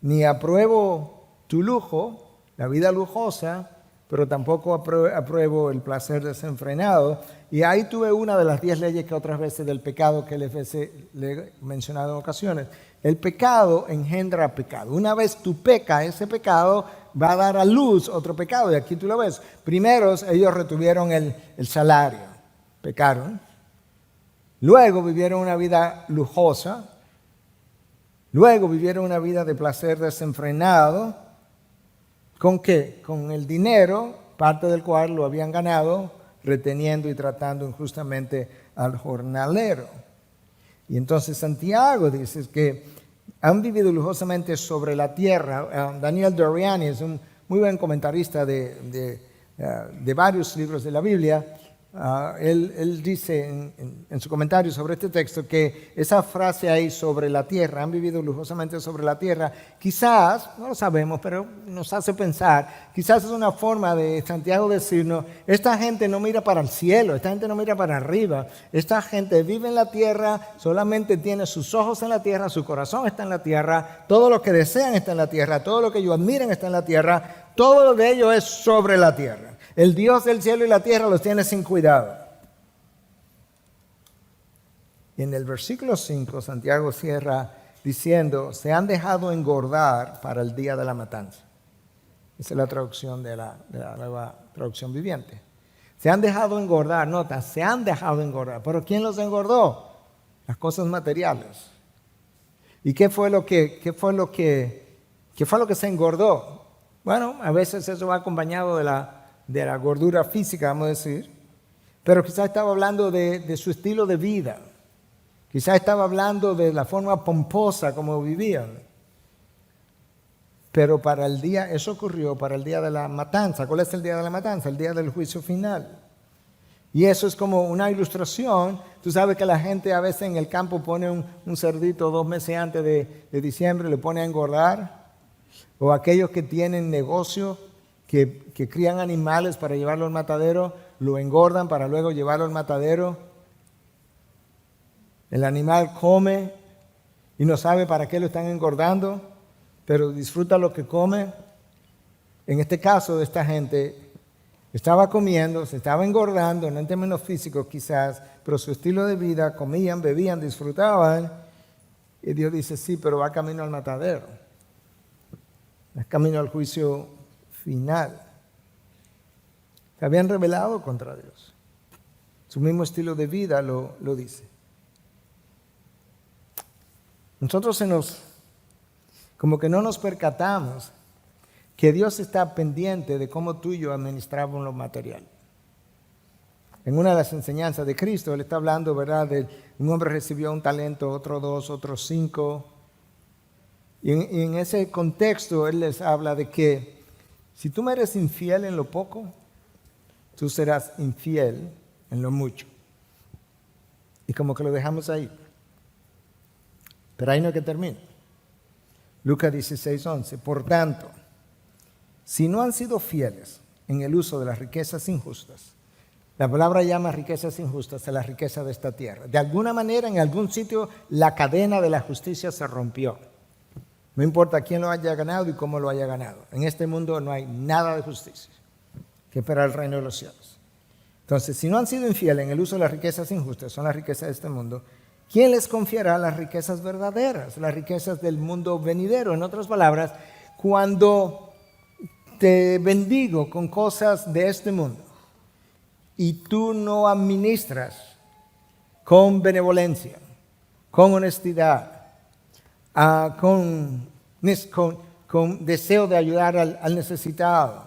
ni apruebo tu lujo, la vida lujosa, pero tampoco apruebo el placer desenfrenado. Y ahí tuve una de las 10 leyes que otras veces del pecado que le he mencionado en ocasiones. El pecado engendra pecado. Una vez tú pecas, ese pecado va a dar a luz otro pecado. Y aquí tú lo ves. Primero ellos retuvieron el salario, pecaron. Luego vivieron una vida lujosa. Luego vivieron una vida de placer desenfrenado. ¿Con qué? Con el dinero, parte del cual lo habían ganado, reteniendo y tratando injustamente al jornalero. Y entonces Santiago dice que han vivido lujosamente sobre la tierra. Daniel Doriani es un muy buen comentarista de varios libros de la Biblia. él dice en su comentario sobre este texto que esa frase ahí sobre la tierra, han vivido lujosamente sobre la tierra, quizás, no lo sabemos, pero nos hace pensar, quizás es una forma de Santiago decirnos, esta gente no mira para el cielo, esta gente no mira para arriba, esta gente vive en la tierra, solamente tiene sus ojos en la tierra, su corazón está en la tierra, todo lo que desean está en la tierra, todo lo que ellos admiran está en la tierra, todo lo de ellos es sobre la tierra. El Dios del cielo y la tierra los tiene sin cuidado. Y en el versículo 5, Santiago cierra diciendo, se han dejado engordar para el día de la matanza. Esa es la traducción de la nueva traducción viviente. Se han dejado engordar, nota, se han dejado engordar. ¿Pero quién los engordó? Las cosas materiales. ¿Y qué fue lo que se engordó? Bueno, a veces eso va acompañado de la gordura física, vamos a decir, pero quizás estaba hablando de su estilo de vida, quizás estaba hablando de la forma pomposa como vivían, pero eso ocurrió para el día de la matanza. ¿Cuál es el día de la matanza? El día del juicio final. Y eso es como una ilustración. Tú sabes que la gente a veces en el campo pone un cerdito 2 meses antes de diciembre, le pone a engordar, o aquellos que tienen negocio, que crían animales para llevarlo al matadero, lo engordan para luego llevarlo al matadero. El animal come y no sabe para qué lo están engordando, pero disfruta lo que come. En este caso de esta gente, estaba comiendo, se estaba engordando, no en términos físicos quizás, pero su estilo de vida, comían, bebían, disfrutaban. Y Dios dice, sí, pero va camino al matadero, va camino al juicio final. Se habían rebelado contra Dios. Su mismo estilo de vida lo dice. Nosotros como que no nos percatamos que Dios está pendiente de cómo tú y yo administramos lo material. En una de las enseñanzas de Cristo, Él está hablando, ¿verdad?, de un hombre recibió 1 talento, otro 2, otro 5. Y en ese contexto Él les habla de que si tú me eres infiel en lo poco, tú serás infiel en lo mucho. Y como que lo dejamos ahí. Pero ahí no es que termina. Lucas 16:11. Por tanto, si no han sido fieles en el uso de las riquezas injustas, la palabra llama riquezas injustas a la riqueza de esta tierra. De alguna manera, en algún sitio, la cadena de la justicia se rompió. No importa quién lo haya ganado y cómo lo haya ganado. En este mundo no hay nada de justicia que para el reino de los cielos. Entonces, si no han sido infieles en el uso de las riquezas injustas, son las riquezas de este mundo, ¿quién les confiará las riquezas verdaderas, las riquezas del mundo venidero? En otras palabras, cuando te bendigo con cosas de este mundo y tú no administras con benevolencia, con honestidad, con deseo de ayudar al necesitado,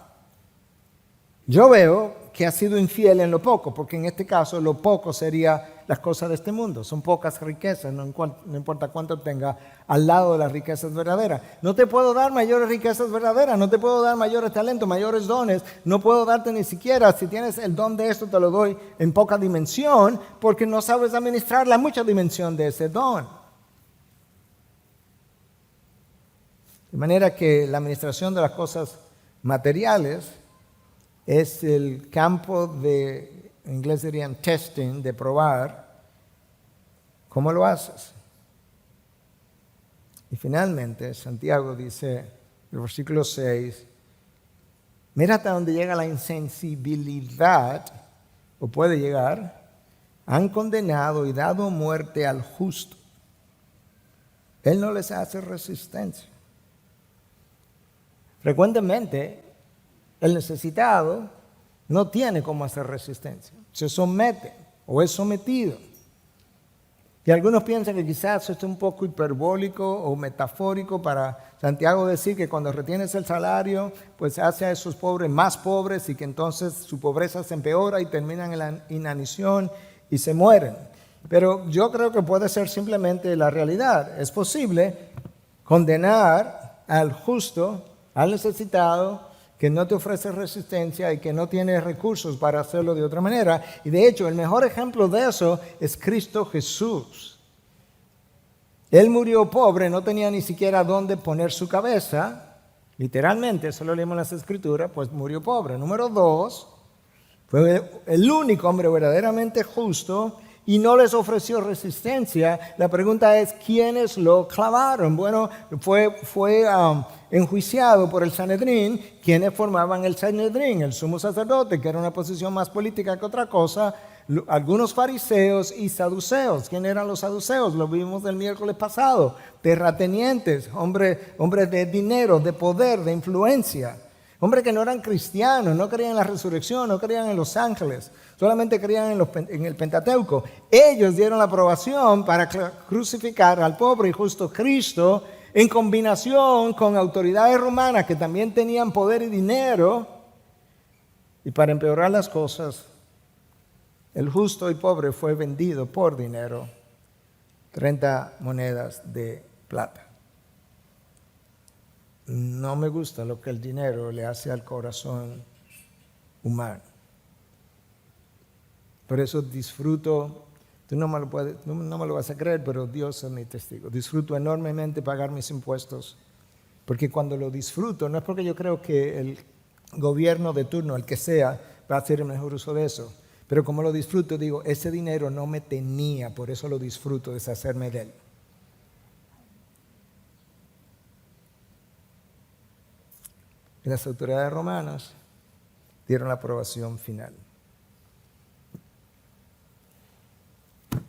yo veo que has sido infiel en lo poco, porque en este caso lo poco sería las cosas de este mundo. Son pocas riquezas, no importa cuánto tenga al lado de las riquezas verdaderas. No te puedo dar mayores riquezas verdaderas, no te puedo dar mayores talentos, mayores dones, no puedo darte ni siquiera, si tienes el don de esto te lo doy en poca dimensión, porque no sabes administrar la mucha dimensión de ese don. De manera que la administración de las cosas materiales es el campo de, en inglés dirían testing, de probar cómo lo haces. Y finalmente, Santiago dice, en el versículo 6, mira hasta dónde llega la insensibilidad, o puede llegar, han condenado y dado muerte al justo. Él no les hace resistencia. Frecuentemente, el necesitado no tiene cómo hacer resistencia. Se somete o es sometido. Y algunos piensan que quizás esto es un poco hiperbólico o metafórico para Santiago decir que cuando retienes el salario, pues hace a esos pobres más pobres y que entonces su pobreza se empeora y terminan en la inanición y se mueren. Pero yo creo que puede ser simplemente la realidad. Es posible condenar al justo, al necesitado, que no te ofrece resistencia y que no tiene recursos para hacerlo de otra manera. Y de hecho, el mejor ejemplo de eso es Cristo Jesús. Él murió pobre, no tenía ni siquiera dónde poner su cabeza. Literalmente, eso lo leemos en las Escrituras, pues murió pobre. Número 2, fue el único hombre verdaderamente justo y no les ofreció resistencia. La pregunta es, ¿quiénes lo clavaron? Bueno, fue enjuiciado por el Sanedrín. ¿Quiénes formaban el Sanedrín? El sumo sacerdote, que era una posición más política que otra cosa, algunos fariseos y saduceos. ¿Quién eran los saduceos? Lo vimos el miércoles pasado. Terratenientes, hombres de dinero, de poder, de influencia. Hombres que no eran cristianos, no creían en la resurrección, no creían en los ángeles, solamente creían en el Pentateuco. Ellos dieron la aprobación para crucificar al pobre y justo Cristo en combinación con autoridades romanas que también tenían poder y dinero. Y para empeorar las cosas, el justo y pobre fue vendido por dinero, 30 monedas de plata. No me gusta lo que el dinero le hace al corazón humano. Por eso disfruto, tú no me lo vas a creer, pero Dios es mi testigo. Disfruto enormemente pagar mis impuestos, porque cuando lo disfruto, no es porque yo creo que el gobierno de turno, el que sea, va a hacer el mejor uso de eso, pero como lo disfruto, digo, ese dinero no me tenía, por eso lo disfruto, deshacerme de él. Y las autoridades romanas dieron la aprobación final.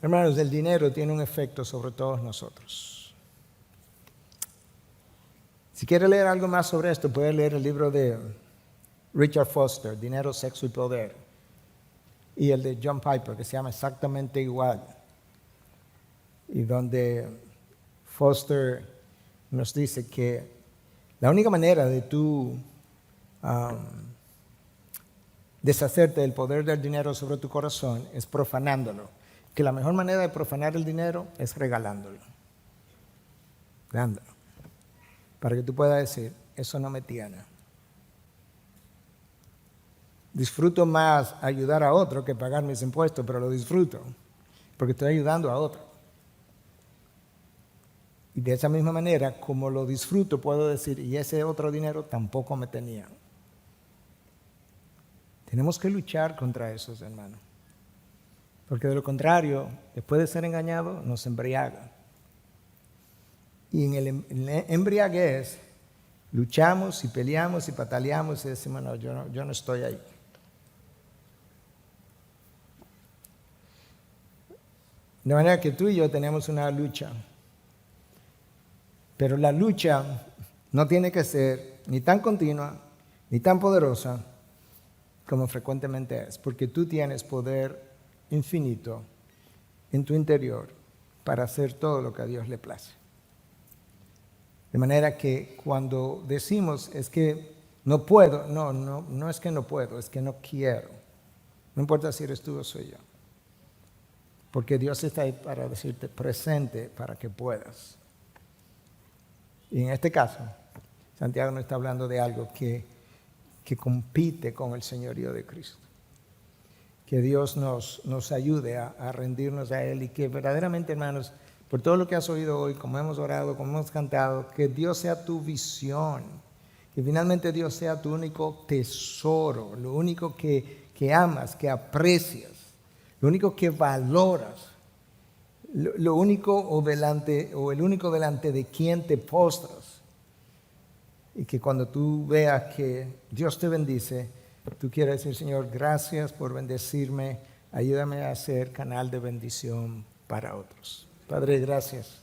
Hermanos, el dinero tiene un efecto sobre todos nosotros. Si quiere leer algo más sobre esto, puede leer el libro de Richard Foster, Dinero, Sexo y Poder, y el de John Piper, que se llama exactamente igual, y donde Foster nos dice que la única manera de tú deshacerte del poder del dinero sobre tu corazón es profanándolo. Que la mejor manera de profanar el dinero es regalándolo. Dándolo. Para que tú puedas decir, eso no me tiene. Disfruto más ayudar a otro que pagar mis impuestos, pero lo disfruto porque estoy ayudando a otro. Y de esa misma manera, como lo disfruto, puedo decir, y ese otro dinero tampoco me tenía. Tenemos que luchar contra esos, hermanos. Porque de lo contrario, después de ser engañado, nos embriaga. Y en la embriaguez, luchamos y peleamos y pataleamos y decimos, no, yo no estoy ahí. De manera que tú y yo tenemos una lucha. Pero la lucha no tiene que ser ni tan continua, ni tan poderosa como frecuentemente es, porque tú tienes poder infinito en tu interior para hacer todo lo que a Dios le place. De manera que cuando decimos es que no puedo, no es que no puedo, es que no quiero. No importa si eres tú o soy yo. Porque Dios está ahí para decirte presente para que puedas. Y en este caso, Santiago nos está hablando de algo que compite con el señorío de Cristo. Que Dios nos ayude a rendirnos a Él y que verdaderamente, hermanos, por todo lo que has oído hoy, como hemos orado, como hemos cantado, que Dios sea tu visión, que finalmente Dios sea tu único tesoro, lo único que amas, que aprecias, lo único que valoras. Lo único el único delante de quien te postras. Y que cuando tú veas que Dios te bendice, tú quieras decir, Señor, gracias por bendecirme, ayúdame a ser canal de bendición para otros. Padre, gracias.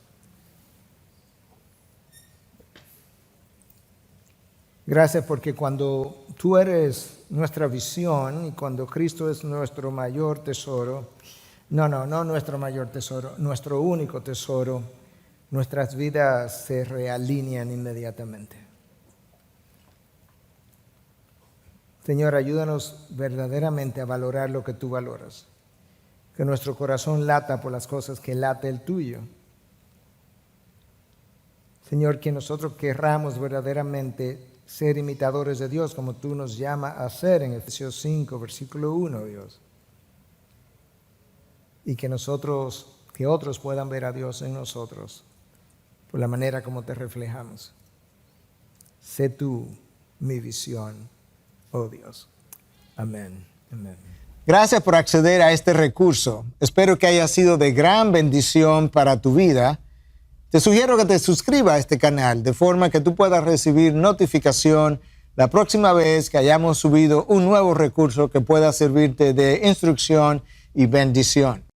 Gracias porque cuando tú eres nuestra visión y cuando Cristo es nuestro mayor tesoro, no nuestro mayor tesoro, nuestro único tesoro, nuestras vidas se realinean inmediatamente. Señor, ayúdanos verdaderamente a valorar lo que tú valoras. Que nuestro corazón lata por las cosas que late el tuyo. Señor, que nosotros querramos verdaderamente ser imitadores de Dios, como tú nos llamas a ser en Efesios 5, versículo 1, Dios. Y que otros puedan ver a Dios en nosotros, por la manera como te reflejamos. Sé tú mi visión, oh Dios. Amén. Amén. Gracias por acceder a este recurso. Espero que haya sido de gran bendición para tu vida. Te sugiero que te suscribas a este canal de forma que tú puedas recibir notificación la próxima vez que hayamos subido un nuevo recurso que pueda servirte de instrucción y bendición.